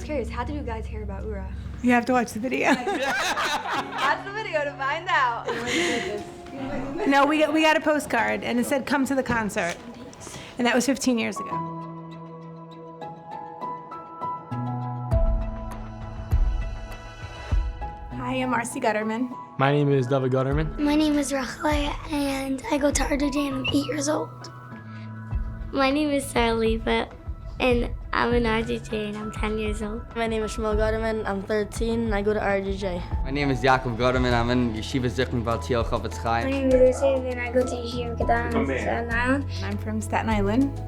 just curious, how did you guys hear about Oorah? You have to watch the video. Watch the video to find out. No, we got a postcard and it said come to the concert. And that was 15 years ago. Hi, I'm Marcy Gutterman. My name is David Gutterman. My name is Rachel, and I go to RJ and I'm 8 years old. My name is Sarah Leva, and I'm an RJJ and I'm 10 years old. My name is Shmuel Gutterman. I'm 13 and I go to RJJ. My name is Yaakov Gutterman. I'm in Yeshiva Zichron Valtiel Chavetz My Chaim. name is Lucy, and I go to Yeshiva Kedah in Staten Island. I'm from Staten Island.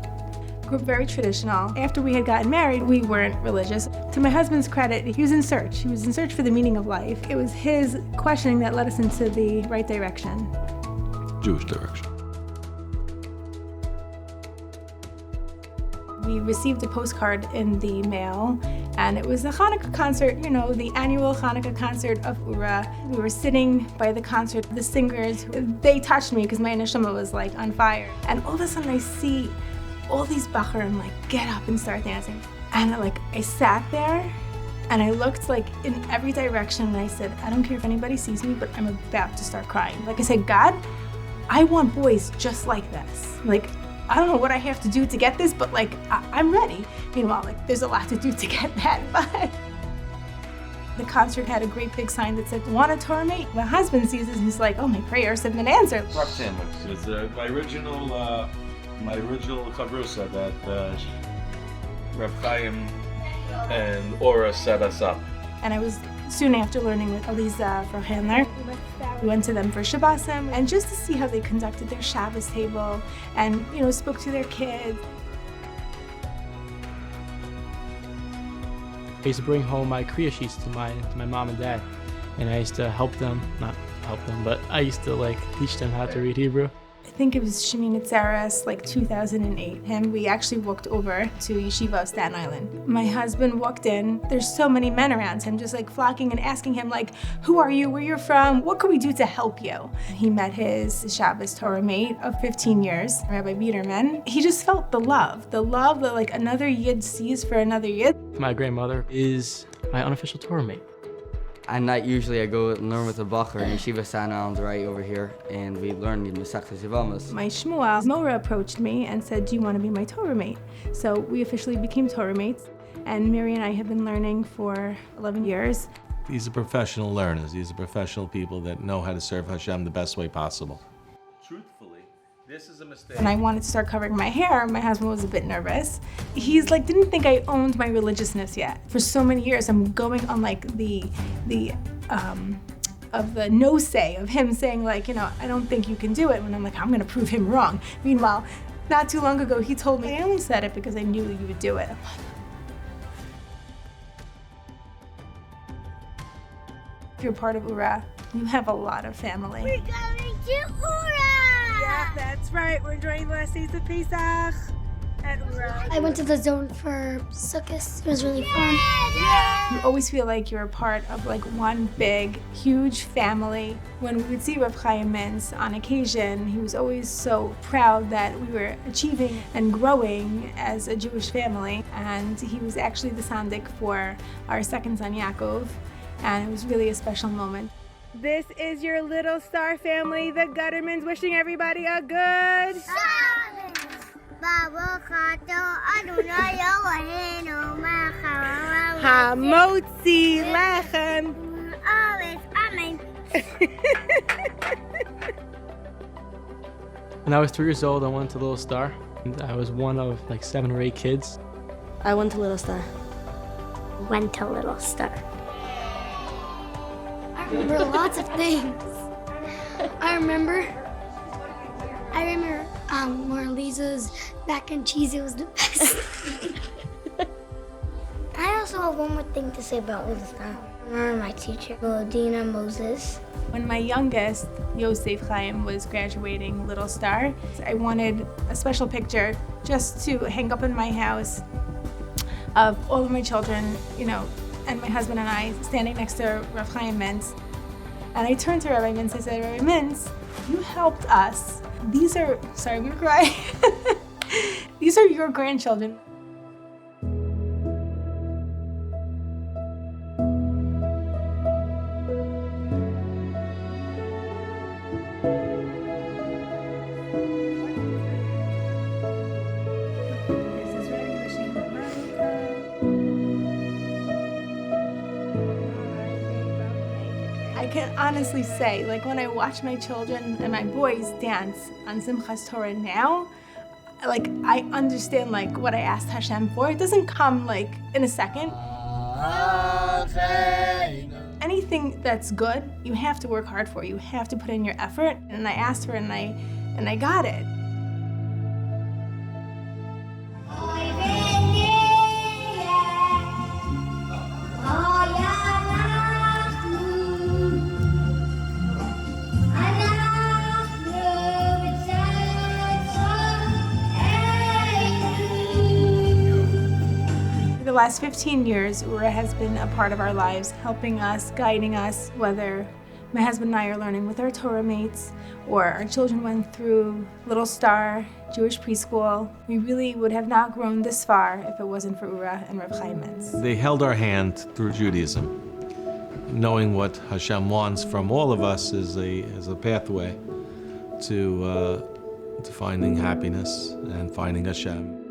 Grew up very traditional. After we had gotten married, we weren't religious. To my husband's credit, he was in search. He was in search for the meaning of life. It was his questioning that led us into the right direction. Jewish direction. We received a postcard in the mail, and it was a Chanukah concert, you know, the annual Chanukah concert of Oorah. We were sitting by the concert. The singers, they touched me because my neshama was like on fire. And all of a sudden I see all these bacharim like get up and start dancing. And I sat there and I looked like in every direction and I said, I don't care if anybody sees me, but I'm about to start crying. Like I said, God, I want boys just like this. Like, I don't know what I have to do to get this, but I'm ready. Meanwhile, there's a lot to do to get that, but the concert had a great big sign that said, want a Torah mate? My husband sees this and he's like, oh, my prayers have been answered. Rock sandwich. It's my original chavrusa that Reb Chaim and Oorah set us up. And I was soon after learning with Eliza for Handler. We went to them for Shabbosim, and just to see how they conducted their Shabbos table and, spoke to their kids. I used to bring home my Kriya sheets to my mom and dad, and I used to help them, not help them, but I used to teach them how to read Hebrew. I think it was Shemin Atzeres, 2008, and we actually walked over to Yeshiva of Staten Island. My husband walked in. There's so many men around him, just flocking and asking him, who are you, where you're from, what can we do to help you? He met his Shabbos Torah mate of 15 years, Rabbi Biederman. He just felt the love that another Yid sees for another Yid. My grandmother is my unofficial Torah mate. At night, usually I go and learn with a bacher in Yeshiva Staten Island right over here, and we learn the Masechtas Yevamas. My Shmuel, Mora, approached me and said, do you want to be my Torah mate? So we officially became Torah mates, and Mary and I have been learning for 11 years. These are professional learners. These are professional people that know how to serve Hashem the best way possible. Truthfully, this is a mistake. When I wanted to start covering my hair, my husband was a bit nervous. He's didn't think I owned my religiousness yet. For so many years, I'm going on the no say of him saying I don't think you can do it. When I'm I'm gonna prove him wrong. Meanwhile, not too long ago, he told me, I only said it because I knew you would do it. If you're part of Oorah, you have a lot of family. We're going to Oorah! Yeah, that's right. We're enjoying the last days of Pesach at Oorah. I went to the zone for Sukkot. It was really fun. You always feel like you're a part of one big, huge family. When we would see Reb Chaim Mintz on occasion, he was always so proud that we were achieving and growing as a Jewish family. And he was actually the sandik for our second son, Yaakov. And it was really a special moment. This is your little star family, the Guttermans, wishing everybody a good Hamotzi Lechem. When I was 3 years old, I went to Little Star. And I was one of 7 or 8 kids. I went to Little Star. Went to Little Star. I remember lots of things. I remember Mona Lisa's mac and cheese. It was the best. I also have one more thing to say about Little Star. I remember my teacher, Dina Moses. When my youngest, Yosef Chaim, was graduating Little Star, I wanted a special picture just to hang up in my house of all of my children, and my husband and I standing next to Rav Chaim Mintz. And I turned to Rabbi Mintz, I said, Rabbi Mintz, you helped us. Sorry, I'm gonna cry. These are your grandchildren. can honestly say, like when I watch my children and my boys dance on Simchas Torah now, like I understand like what I asked Hashem for. It doesn't come like in a second. Anything that's good, you have to work hard for. You have to put in your effort. And I asked for it and I got it. For the last 15 years, Oorah has been a part of our lives, helping us, guiding us, whether my husband and I are learning with our Torah mates, or our children went through Little Star, Jewish preschool. We really would have not grown this far if it wasn't for Oorah and Reb Chaim Mintz. They held our hand through Judaism. Knowing what Hashem wants from all of us is a pathway to finding happiness and finding Hashem.